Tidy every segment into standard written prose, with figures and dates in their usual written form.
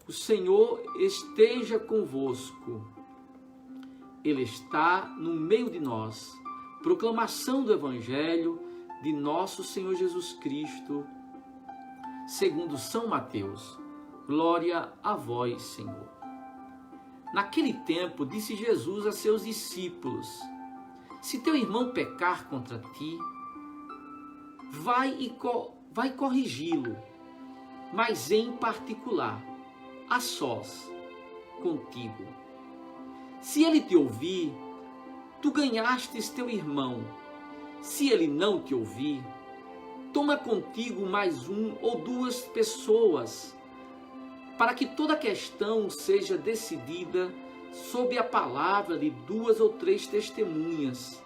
O Senhor esteja convosco. Ele está no meio de nós. Proclamação do Evangelho de nosso Senhor Jesus Cristo, segundo São Mateus. Glória a vós, Senhor. Naquele tempo, disse Jesus a seus discípulos: se teu irmão pecar contra ti, vai corrigi-lo, mas em particular, a sós, contigo. Se ele te ouvir, tu ganhastes teu irmão. Se ele não te ouvir, toma contigo mais um ou duas pessoas, para que toda questão seja decidida sob a palavra de 2 ou 3 testemunhas.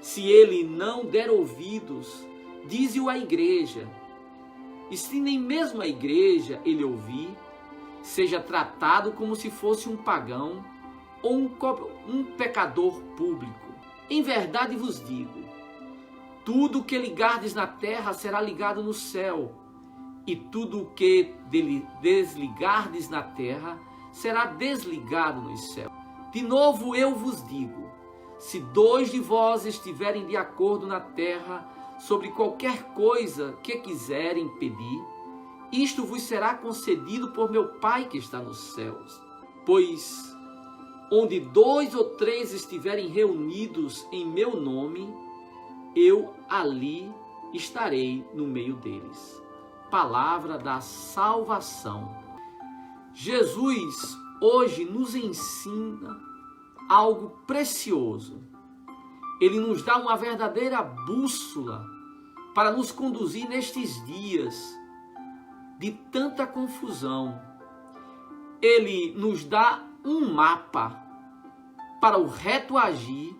Se ele não der ouvidos, dize-o à igreja. E se nem mesmo a igreja ele ouvir, seja tratado como se fosse um pagão ou um pecador público. Em verdade vos digo, tudo o que ligardes na terra será ligado no céu, e tudo o que desligardes na terra será desligado no céu. De novo eu vos digo, se 2 de vós estiverem de acordo na terra sobre qualquer coisa que quiserem pedir, isto vos será concedido por meu Pai que está nos céus. Pois onde 2 ou 3 estiverem reunidos em meu nome, eu ali estarei no meio deles. Palavra da salvação. Jesus hoje nos ensina algo precioso. Ele nos dá uma verdadeira bússola para nos conduzir nestes dias de tanta confusão. Ele nos dá um mapa para o reto agir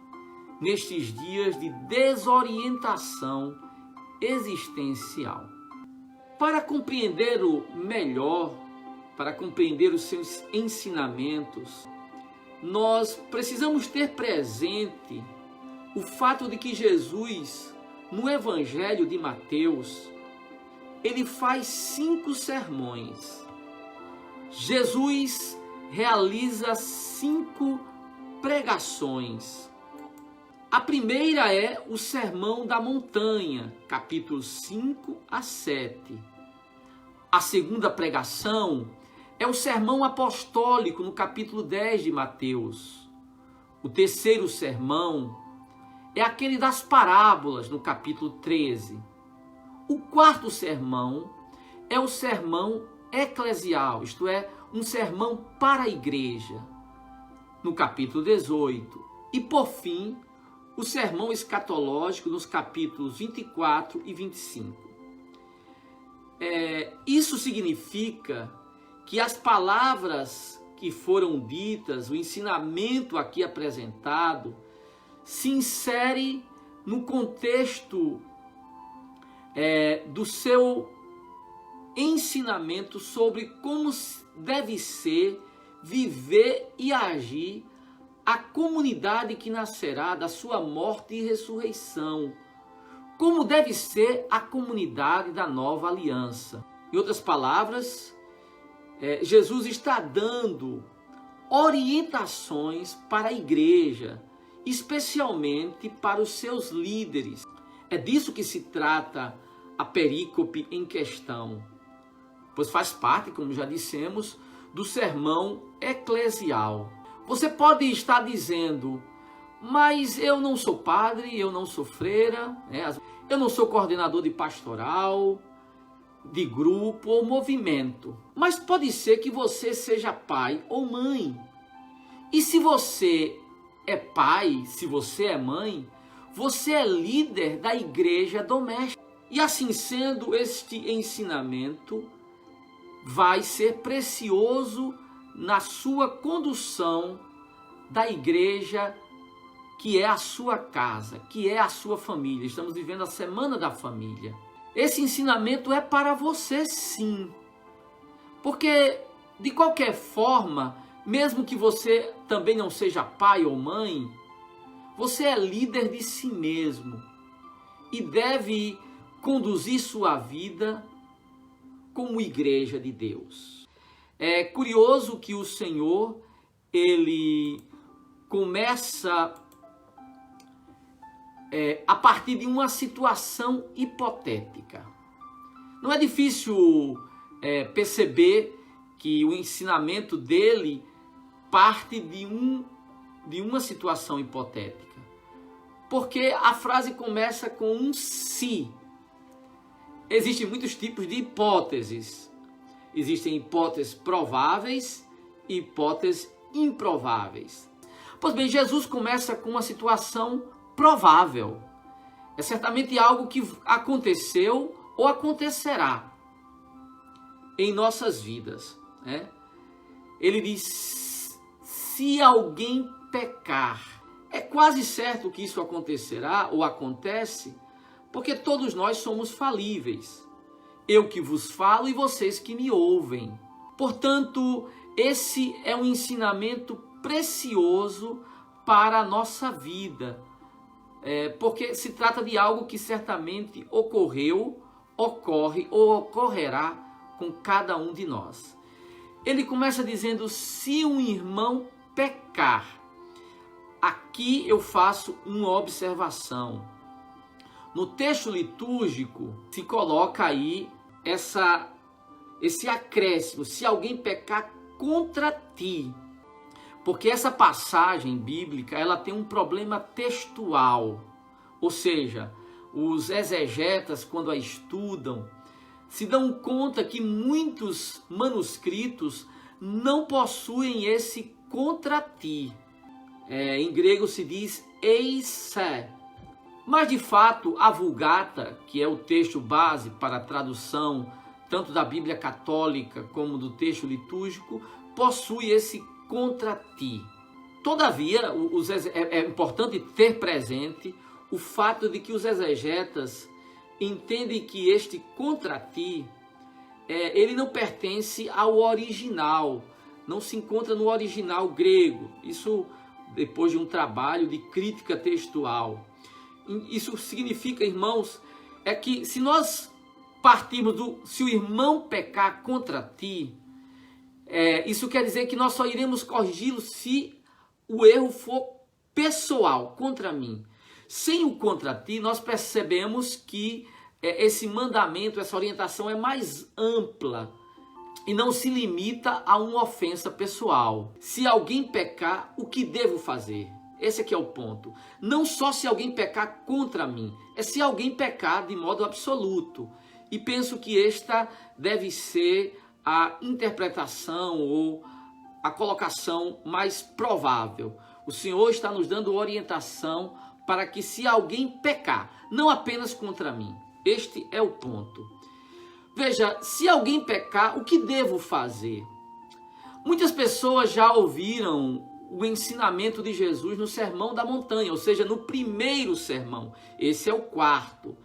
nestes dias de desorientação existencial. Para compreender-o melhor, para compreender os seus ensinamentos, nós precisamos ter presente o fato de que Jesus, no Evangelho de Mateus, ele faz 5 sermões. Jesus realiza 5 pregações. A primeira é o Sermão da Montanha, capítulos 5 a 7. A segunda pregação é o Sermão Apostólico, no capítulo 10 de Mateus. O terceiro sermão é aquele das parábolas, no capítulo 13. O quarto sermão é o sermão eclesial, isto é, um sermão para a igreja, no capítulo 18. E, por fim, o sermão escatológico, nos capítulos 24 e 25. Isso significa que as palavras que foram ditas, o ensinamento aqui apresentado, se insere no contexto do seu ensinamento sobre como deve ser, viver e agir a comunidade que nascerá da sua morte e ressurreição. Como deve ser a comunidade da nova aliança. Em outras palavras, Jesus está dando orientações para a igreja, especialmente para os seus líderes. É disso que se trata a perícope em questão, pois faz parte, como já dissemos, do sermão eclesial. Você pode estar dizendo, mas eu não sou padre, eu não sou freira, eu não sou coordenador de pastoral, de grupo ou movimento. Mas pode ser que você seja pai ou mãe. E se você é pai, se você é mãe, você é líder da igreja doméstica. E assim sendo, este ensinamento vai ser precioso na sua condução da igreja, que é a sua casa, que é a sua família. Estamos vivendo a Semana da Família. Esse ensinamento é para você, sim. Porque, de qualquer forma, mesmo que você também não seja pai ou mãe, você é líder de si mesmo e deve conduzir sua vida como igreja de Deus. É curioso que o Senhor, ele começa a partir de uma situação hipotética. Não é difícil perceber que o ensinamento dele parte de uma situação hipotética. Porque a frase começa com um se. Existem muitos tipos de hipóteses. Existem hipóteses prováveis e hipóteses improváveis. Pois bem, Jesus começa com uma situação provável. É certamente algo que aconteceu ou acontecerá em nossas vidas, né? Ele diz, se alguém pecar. É quase certo que isso acontecerá ou acontece, porque todos nós somos falíveis. Eu que vos falo e vocês que me ouvem. Portanto, esse é um ensinamento precioso para a nossa vida, porque se trata de algo que certamente ocorreu, ocorre ou ocorrerá com cada um de nós. Ele começa dizendo, se um irmão pecar. Aqui eu faço uma observação. No texto litúrgico se coloca aí esse acréscimo, se alguém pecar contra ti. Porque essa passagem bíblica, ela tem um problema textual. Ou seja, os exegetas, quando a estudam, se dão conta que muitos manuscritos não possuem esse contra ti. Em grego se diz eise. Mas de fato a Vulgata, que é o texto base para a tradução tanto da Bíblia católica como do texto litúrgico, possui esse contra ti. Todavia, é importante ter presente o fato de que os exegetas entendem que este contra ti, ele não pertence ao original, não se encontra no original grego. Isso depois de um trabalho de crítica textual. Isso significa, irmãos, que se nós partirmos se o irmão pecar contra ti, isso quer dizer que nós só iremos corrigi-lo se o erro for pessoal, contra mim. Sem o contra ti, nós percebemos que esse mandamento, essa orientação é mais ampla e não se limita a uma ofensa pessoal. Se alguém pecar, o que devo fazer? Esse aqui é o ponto. Não só se alguém pecar contra mim, é se alguém pecar de modo absoluto. E penso que esta deve ser a interpretação ou a colocação mais provável. O Senhor está nos dando orientação para que se alguém pecar, não apenas contra mim. Este é o ponto. Veja, se alguém pecar, o que devo fazer? Muitas pessoas já ouviram o ensinamento de Jesus no Sermão da Montanha, ou seja, no primeiro sermão. Esse é o quarto.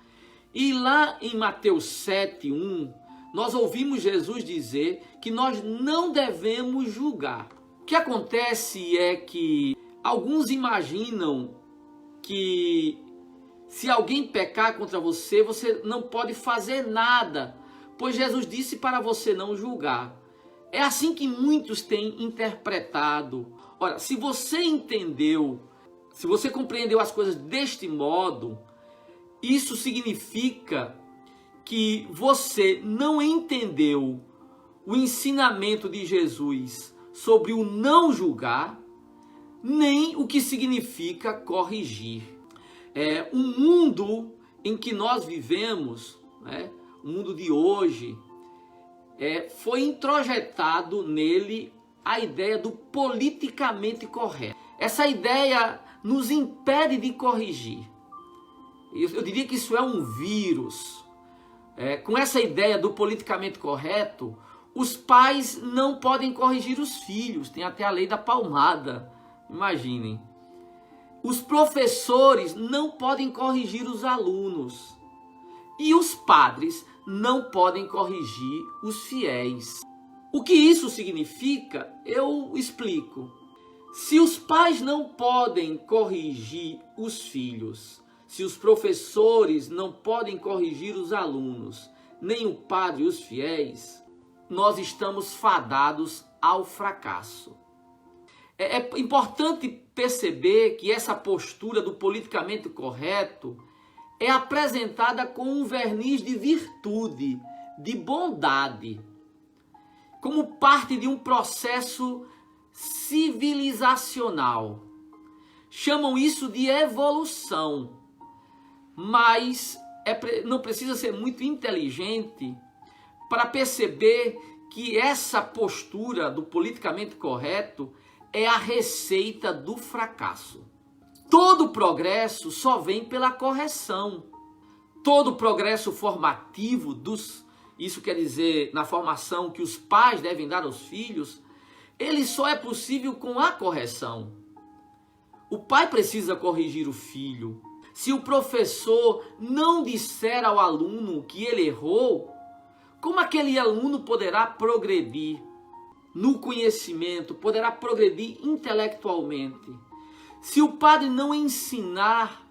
E lá em Mateus 7:1, nós ouvimos Jesus dizer que nós não devemos julgar. O que acontece é que alguns imaginam que se alguém pecar contra você, você não pode fazer nada, pois Jesus disse para você não julgar. É assim que muitos têm interpretado. Ora, se você entendeu, se você compreendeu as coisas deste modo, isso significa que você não entendeu o ensinamento de Jesus sobre o não julgar, nem o que significa corrigir. O mundo em que nós vivemos, o mundo de hoje, foi introjetado nele a ideia do politicamente correto. Essa ideia nos impede de corrigir. Eu diria que isso é um vírus. Com essa ideia do politicamente correto, os pais não podem corrigir os filhos. Tem até a lei da palmada. Imaginem. Os professores não podem corrigir os alunos. E os padres não podem corrigir os fiéis. O que isso significa? Eu explico. Se os pais não podem corrigir os filhos, se os professores não podem corrigir os alunos, nem o padre e os fiéis, nós estamos fadados ao fracasso. É importante perceber que essa postura do politicamente correto é apresentada com um verniz de virtude, de bondade, como parte de um processo civilizacional. Chamam isso de evolução, mas não precisa ser muito inteligente para perceber que essa postura do politicamente correto é a receita do fracasso. Todo progresso só vem pela correção. Todo progresso formativo, isso quer dizer, na formação que os pais devem dar aos filhos, ele só é possível com a correção. O pai precisa corrigir o filho. Se o professor não disser ao aluno que ele errou, como aquele aluno poderá progredir no conhecimento, poderá progredir intelectualmente? Se o padre não ensinar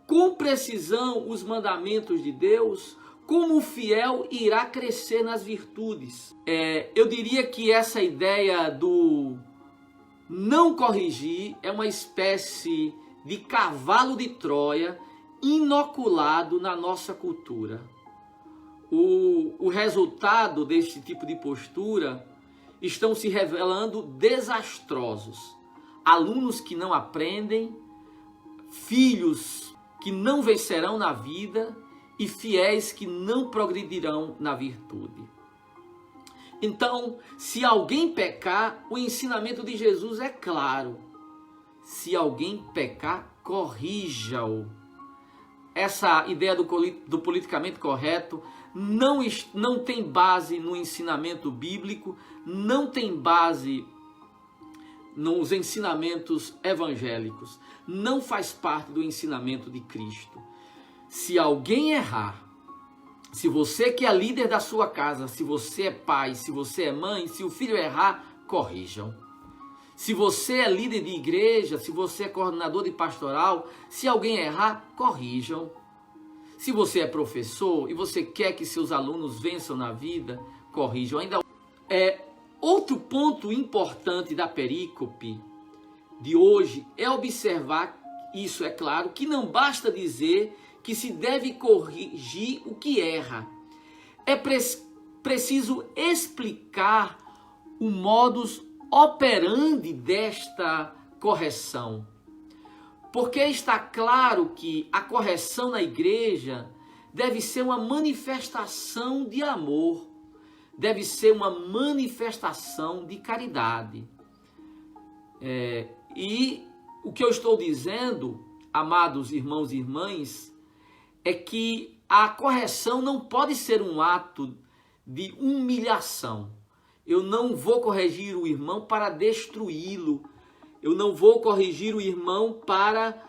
com precisão os mandamentos de Deus, como o fiel irá crescer nas virtudes? Eu diria que essa ideia do não corrigir é uma espécie de cavalo de Troia inoculado na nossa cultura. O resultado deste tipo de postura estão se revelando desastrosos. Alunos que não aprendem, filhos que não vencerão na vida e fiéis que não progredirão na virtude. Então, se alguém pecar, o ensinamento de Jesus é claro. Se alguém pecar, corrija-o. Essa ideia do politicamente correto não tem base no ensinamento bíblico, não tem base nos ensinamentos evangélicos, não faz parte do ensinamento de Cristo. Se alguém errar, se você que é líder da sua casa, se você é pai, se você é mãe, se o filho errar, corrijam. Se você é líder de igreja, se você é coordenador de pastoral, se alguém errar, corrijam. Se você é professor e você quer que seus alunos vençam na vida, corrijam. Outro ponto importante da perícope de hoje é observar, isso é claro, que não basta dizer que se deve corrigir o que erra. É preciso explicar o modus operandi desta correção. Porque está claro que a correção na igreja deve ser uma manifestação de amor, deve ser uma manifestação de caridade. E o que eu estou dizendo, amados irmãos e irmãs, é que a correção não pode ser um ato de humilhação. Eu não vou corrigir o irmão para destruí-lo. Eu não vou corrigir o irmão para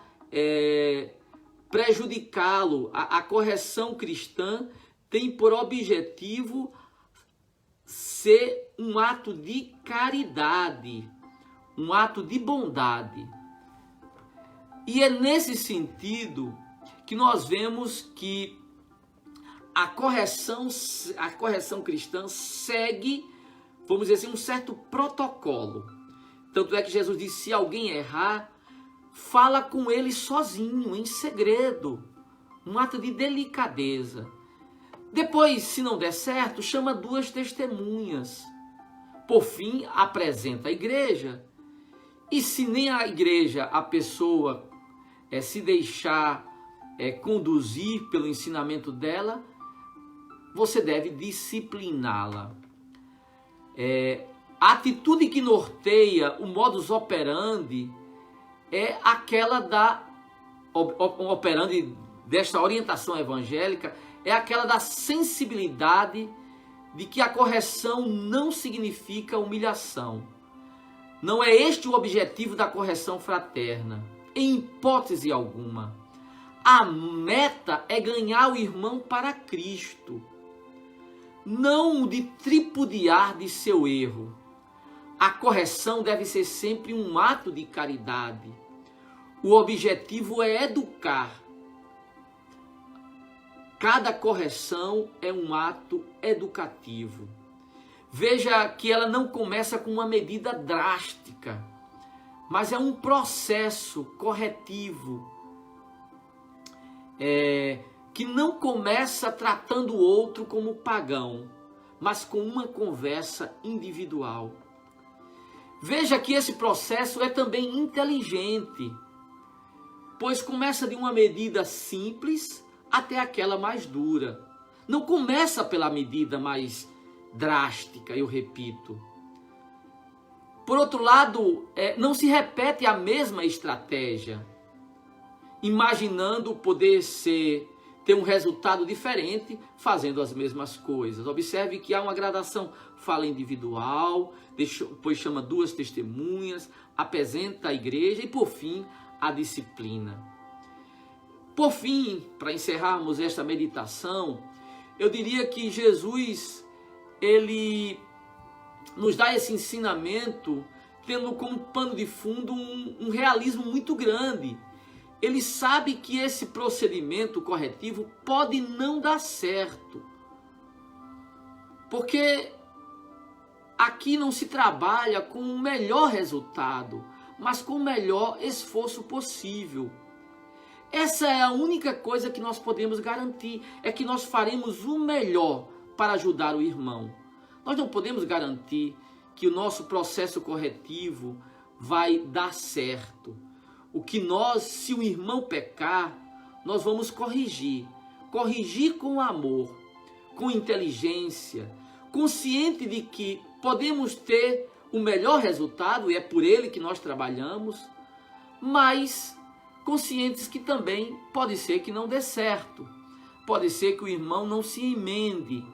prejudicá-lo. A correção cristã tem por objetivo ser um ato de caridade, um ato de bondade. E é nesse sentido que nós vemos que a correção cristã segue, vamos dizer assim, um certo protocolo. Tanto é que Jesus disse, se alguém errar, fala com ele sozinho, em segredo. Um ato de delicadeza. Depois, se não der certo, chama 2 testemunhas. Por fim, apresenta a igreja. E se nem a igreja, a pessoa se deixar conduzir pelo ensinamento dela, você deve discipliná-la. A atitude que norteia o modus operandi é aquela operandi desta orientação evangélica, é aquela da sensibilidade de que a correção não significa humilhação. Não é este o objetivo da correção fraterna, em hipótese alguma. A meta é ganhar o irmão para Cristo, não o de tripudiar de seu erro. A correção deve ser sempre um ato de caridade. O objetivo é educar. Cada correção é um ato educativo. Veja que ela não começa com uma medida drástica, mas é um processo corretivo, que não começa tratando o outro como pagão, mas com uma conversa individual. Veja que esse processo é também inteligente, pois começa de uma medida simples até aquela mais dura. Não começa pela medida mais drástica, eu repito. Por outro lado, não se repete a mesma estratégia, imaginando poder ter um resultado diferente fazendo as mesmas coisas. Observe que há uma gradação: fala individual, depois chama 2 testemunhas, apresenta a igreja e, por fim, a disciplina. Por fim, para encerrarmos esta meditação, eu diria que Jesus, ele nos dá esse ensinamento tendo como pano de fundo um realismo muito grande. Ele sabe que esse procedimento corretivo pode não dar certo, porque aqui não se trabalha com o melhor resultado, mas com o melhor esforço possível. Essa é a única coisa que nós podemos garantir, é que nós faremos o melhor para ajudar o irmão. Nós não podemos garantir que o nosso processo corretivo vai dar certo. Se o irmão pecar, nós vamos corrigir com amor, com inteligência, consciente de que podemos ter o melhor resultado, e é por ele que nós trabalhamos, mas conscientes que também pode ser que não dê certo, pode ser que o irmão não se emende,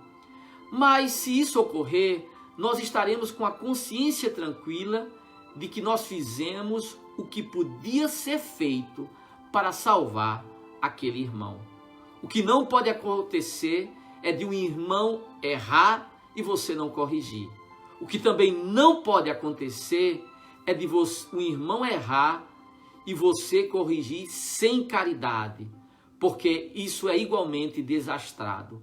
mas se isso ocorrer, nós estaremos com a consciência tranquila de que nós fizemos o que podia ser feito para salvar aquele irmão. O que não pode acontecer é de um irmão errar e você não corrigir. O que também não pode acontecer é de um irmão errar e você corrigir sem caridade, porque isso é igualmente desastrado.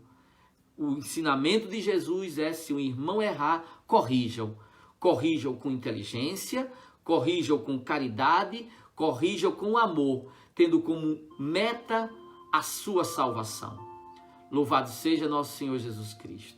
O ensinamento de Jesus é: se um irmão errar, corrijam. Corrijam com inteligência, corrijam com caridade, corrijam com amor, tendo como meta a sua salvação. Louvado seja nosso Senhor Jesus Cristo.